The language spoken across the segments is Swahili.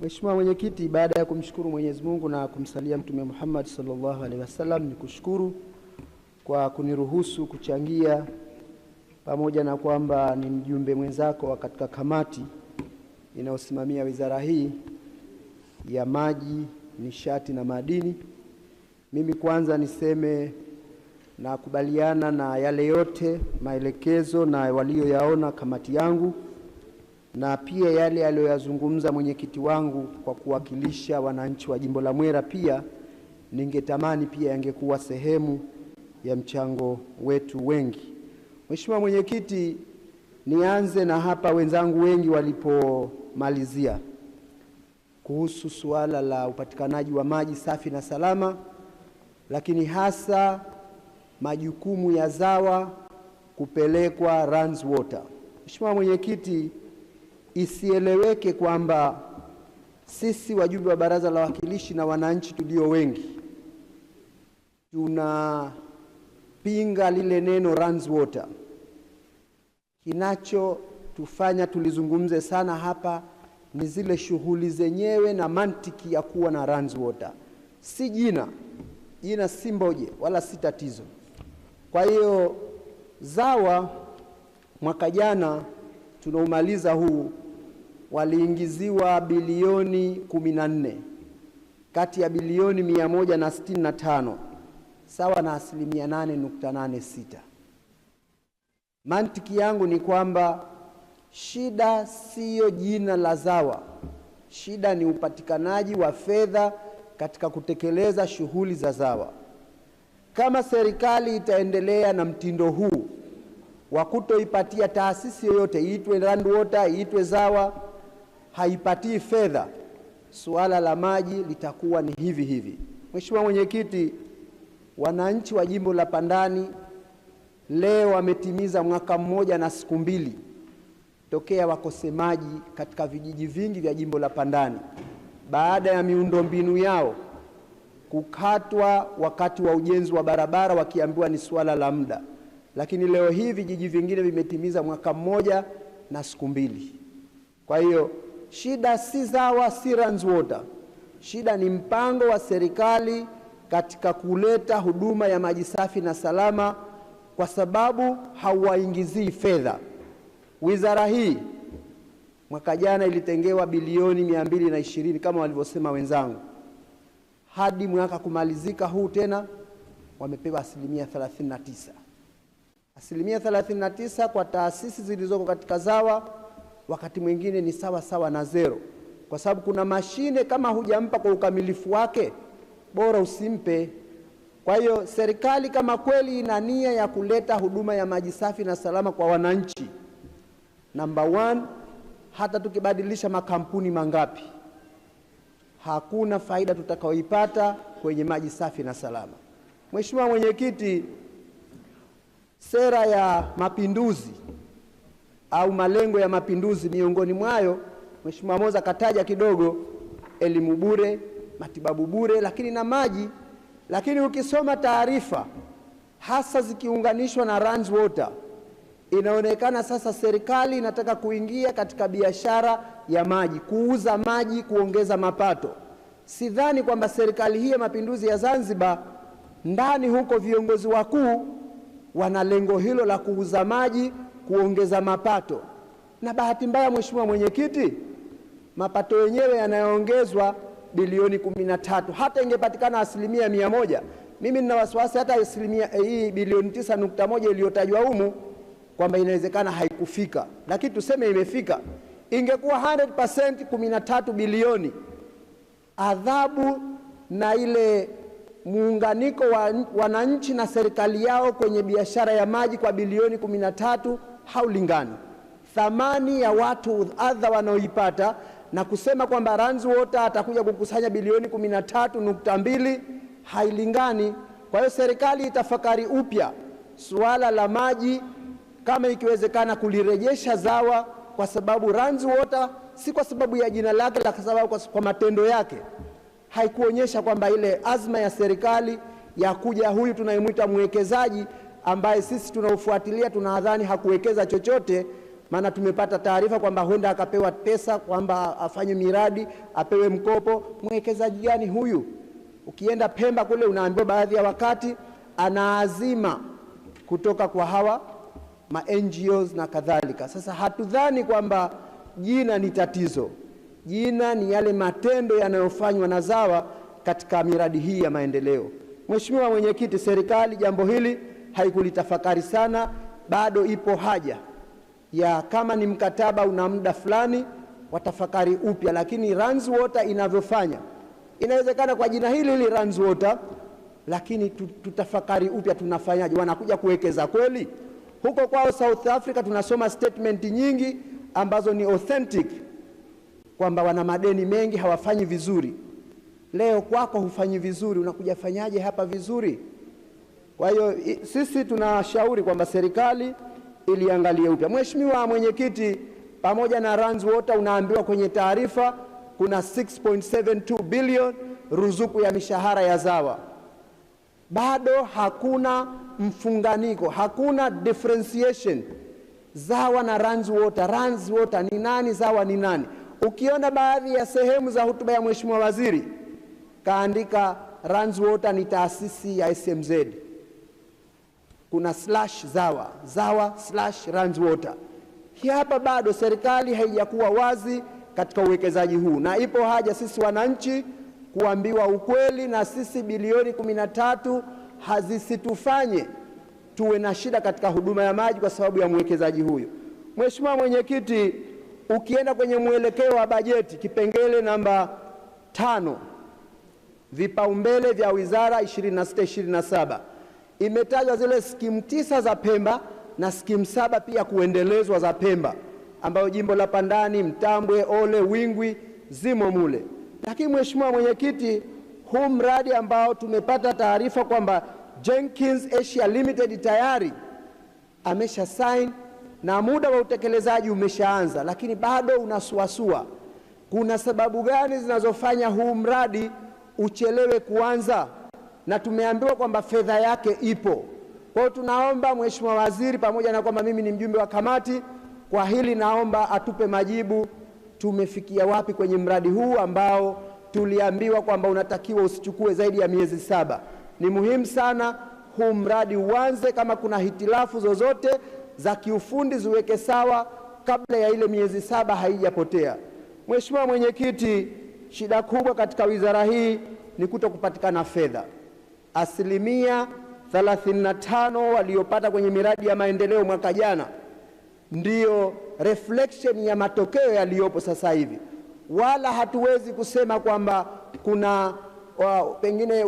Mheshimiwa Mwenyekiti, baada ya kumshukuru Mwenyezi Mungu na kumsalia Mtume Muhammad sallallahu alaihi wasallam, nikushukuru kwa kuniruhusu kuchangia, pamoja na kwamba ni mjumbe mwenzako katika kamati inayosimamia wizara hii ya maji, nishati na madini. Mimi kwanza niseme na kubaliana na yale yote maelekezo na walioyaona kamati yangu, na pia yale aliyoyazungumza mwenyekiti wangu kwa kuwakilisha wananchi wa jimbo la Mwera. Pia ningetamani pia yangekuwa sehemu ya mchango wetu wengi. Mheshimiwa Mwenyekiti, nianze na hapa wenzangu wengi walipomalizia kuhusu suala la upatikanaji wa maji safi na salama, lakini hasa majukumu ya ZAWA kupelekwa Rans Water. Mheshimiwa Mwenyekiti, isieleweke kwamba sisi wajumbe wa Baraza la Wawakilishi na wananchi tulio wengi tunapinga lile neno Rans Water. Kinachotufanya tulizungumze sana hapa ni zile shughuli zenyewe na mantiki ya kuwa na Rans Water. Si jina si mboje wala si tatizo. Kwa hiyo ZAWA mwaka jana tunaumaliza huu waliingiziwa bilioni 14 kati ya bilioni 165, sawa na 8.86%. Mantiki yangu ni kwamba shida siyo jina la ZAWA, shida ni upatikanaji wa fedha katika kutekeleza shughuli za ZAWA. Kama serikali itaendelea na mtindo huu wa kutoipatia taasisi yoyote, iitwe Rans Water, iitwe ZAWA, haipatii fedha, suala la maji litakuwa ni hivi hivi. Mheshimiwa Mwenyekiti, wananchi wa jimbo la Pandani leo wametimiza mwaka mmoja na siku 2 tokea wakose maji katika vijiji vingi vya jimbo la Pandani, baada ya miundombinu yao kukatwa wakati wa ujenzi wa barabara, wakiambiwa ni suala la muda. Lakini leo hii vijiji vingine vimetimiza mwaka mmoja na siku 2. Kwa hiyo shida si ZAWA, si Rans Water. Shida ni mpango wa serikali katika kuleta huduma ya maji safi na salama, kwa sababu hawaingizii fedha. Wizara hii mwaka jana ilitengewa bilioni 220 kama walivyosema wenzangu. Hadi mwaka kumalizika huu tena wamepewa 39%. 39% kwa taasisi zilizoko katika ZAWA wakati mwingine ni sawa na zero, kwa sababu kuna mashine kama hujampa kwa ukamilifu wake bora usimpe. Kwa hiyo serikali kama kweli ina nia ya kuleta huduma ya maji safi na salama kwa wananchi, number 1, hata tukibadilisha makampuni mangapi, hakuna faida tutakaoipata kwenye maji safi na salama. Mheshimiwa Mwenyekiti, sera ya mapinduzi au malengo ya mapinduzi, miongoni mwayo Mheshimiwa Moza kataja kidogo elimu bure, matibabu bure, lakini na maji. Lakini ukisoma taarifa hasa zikiunganishwa na Rans Water, inaonekana sasa serikali inataka kuingia katika biashara ya maji, kuuza maji, kuongeza mapato. Sidhani kwamba serikali hii ya mapinduzi ya Zanzibar ndani huko viongozi wakuu wana lengo hilo la kuuza maji, kuongeza mapato. Na bahati mbaya Mheshimiwa Mwenyekiti, mapato yenyewe yanayoongezwa bilioni 13. Hata ingepatikana 100%, mimi nina wasiwasi hata hii bilioni 9.1 iliyotajwa humu kwamba inawezekana haikufika, lakini tuseme imefika. Ingekuwa 100% 13 bilioni, adhabu na ile muunganiko wa wananchi na serikali yao kwenye biashara ya maji kwa bilioni 13 haulingani. Thamani ya watu adha wanaoipata na kusema kwamba Rans Water atakuja kukusanya bilioni 13.2 hailingani. Kwa hiyo serikali itafakari upya suala la maji, kama ikiwezekana kulirejesha ZAWA, kwa sababu Rans Water si kwa sababu ya jina lake, la sababu kwa matendo yake haikuonyesha kwamba ile azma ya serikali ya kuja huyu tunayemwita mwekezaji ambaye sisi tunaufuatilia tunadhani hakuwekeza chochote, maana tumepata taarifa kwamba huenda akapewa pesa kwamba afanye miradi, apewe mkopo. Mwekezaji gani huyu? Ukienda Pemba kule unaambiwa baadhi ya wakati anaazima kutoka kwa hawa ma NGOs na kadhalika. Sasa hatudhani kwamba jina ni tatizo. Jina ni yale matendo yanayofanywa na ZAWA katika miradi hii ya maendeleo. Mheshimiwa Mwenyekiti, serikali jambo hili haikulitafakari sana. Bado ipo haja ya, kama ni mkataba una muda fulani, watafakari upya. Lakini Rans Water inavyofanya, inawezekana kwa jina hili hili Rans Water, lakini tutafakari upya tunafanyaje. Wanakuja kuwekeza kweli? Huko kwao South Africa tunasoma statement nyingi ambazo ni authentic kwamba wana madeni mengi, hawafanyi vizuri. Leo kwako hufanyi vizuri, unakuja fanyaje hapa vizuri? Kwa hiyo sisi tunashauri kwamba serikali iliangalie upya. Mheshimiwa Mwenyekiti, pamoja na Rans Water unaambiwa kwenye taarifa kuna 6.72 billion ruzuku ya mishahara ya ZAWA. Bado hakuna mfunganiko, hakuna differentiation ZAWA na Rans Water. Rans Water ni nani? ZAWA ni nani? Ukiona baadhi ya sehemu za hotuba ya Mheshimiwa Waziri kaandika Rans Water ni taasisi ya SMZ, kuna /ZAWA, ZAWA/Rans Water. Hii hapa bado serikali haijakuwa wazi katika uwekezaji huu, na ipo haja sisi wananchi kuambiwa ukweli, na sisi bilioni 13 hazisitufanye tuwe na shida katika huduma ya maji kwa sababu ya mwekezaji huyu. Mheshimiwa Mwenyekiti, ukienda kwenye mwelekeo wa bajeti kipengele namba 5 vipaumbele vya wizara 26-27 imetajwa zile skimu 9 za Pemba na skimu 7 pia kuendelezwa za Pemba, ambayo jimbo la Pandani, Mtambwe, Ole, Wingwi zimo mule. Lakini Mheshimiwa Mwenyekiti, huu mradi ambao tumepata taarifa kwamba Jenkins Asia Limited tayari amesha sign na muda wa utekelezaji umeshaanza, lakini bado unasuasua. Kuna sababu gani zinazofanya huu mradi uchelewe kuanza? Na tumeambiwa kwamba fedha yake ipo. Kwa hiyo tunaomba Mheshimiwa Waziri, pamoja na kwamba mimi ni mjumbe wa kamati, kwa hili naomba atupe majibu, tumefikia wapi kwenye mradi huu ambao tuliambiwa kwamba unatakiwa usichukue zaidi ya miezi 7. Ni muhimu sana huu mradi uanze. Kama kuna hitilafu zozote za kiufundi ziweke sawa kabla ya ile miezi 7 haijapotea. Mheshimiwa Mwenyekiti, shida kubwa katika wizara hii ni kutokupatikana fedha. 35% waliopata kwenye miradi ya maendeleo mwaka jana ndiyo reflection ya matokeo yaliyopo sasa hivi. Wala hatuwezi kusema kwamba kuna pengine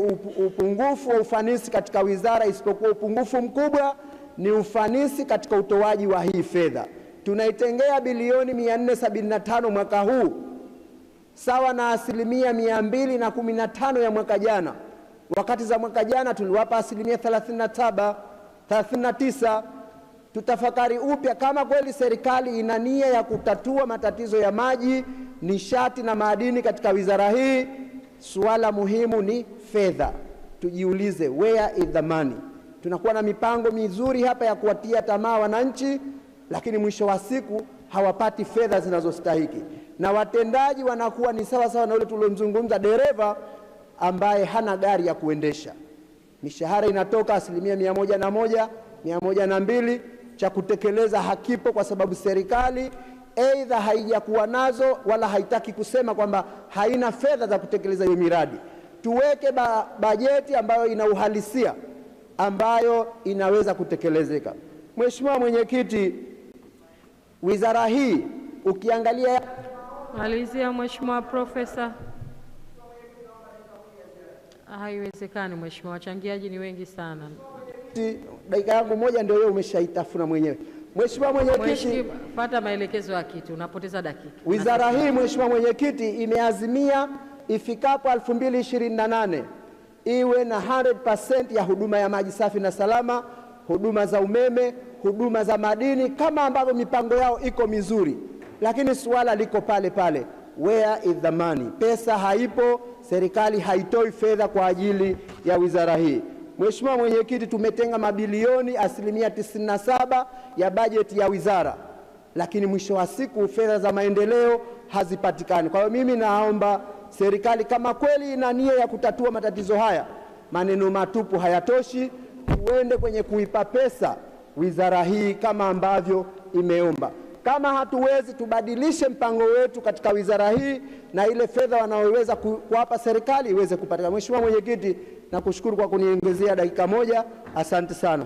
upungufu wa ufanisi katika wizara, isipokuwa upungufu mkubwa ni ufanisi katika utoaji wa hii fedha. Tunaitengea bilioni 475 mwaka huu, sawa na 215% ya mwaka jana. Wakati za mwaka jana tuliwapa 39%. Tutafakari upya kama kweli serikali ina nia ya kutatua matatizo ya maji, nishati na madini katika wizara hii. Suala muhimu ni fedha. Tujiulize, where is the money? Tunakuwa na mipango mizuri hapa ya kuwatia tamaa wananchi, lakini mwisho wa siku hawapati fedha zinazostahiki, na watendaji wanakuwa ni sawa sawa na yule tuliomzungumza, dereva ambaye hana gari ya kuendesha. Mishahara inatoka 101%, 102%, cha kutekeleza hakipo kwa sababu serikali aidha haijakuwa nazo wala haitaki kusema kwamba haina fedha za kutekeleza hiyo miradi. Tuweke bajeti ambayo ina uhalisia, ambayo inaweza kutekelezeka. Mheshimiwa Mwenyekiti, wizara hii ukiangalia... Malizia Mheshimiwa Profesa. Haiwezekani Mheshimiwa, wachangiaji ni wengi sana. Dakika yangu moja ndio wewe umeshaitafuna mwenyewe. Mheshimiwa Mwenyekiti, fuata maelekezo ya kitu, unapoteza dakika. Wizara hii Mheshimiwa Mwenyekiti imeazimia ifikapo 2028 iwe na 100% ya huduma ya maji safi na salama, huduma za umeme, huduma za madini, kama ambavyo mipango yao iko mizuri. Lakini suala liko pale pale, where is the money? Pesa haipo, serikali haitoi fedha kwa ajili ya wizara hii. Mheshimiwa Mwenyekiti, tumetenga mabilioni 97% ya bajeti ya wizara, lakini mwisho wa siku fedha za maendeleo hazipatikani. Kwa hiyo mimi naomba serikali, kama kweli ina nia ya kutatua matatizo haya, maneno matupu hayatoshi, tuende kwenye kuipa pesa wizara hii kama ambavyo imeomba. Kama hatuwezi, tubadilishe mpango wetu katika wizara hii na ile fedha wanaoweza kuwapa serikali iweze kupatikana. Mheshimiwa Mwenyekiti, nakushukuru kwa kuniongezea dakika moja. Asante sana.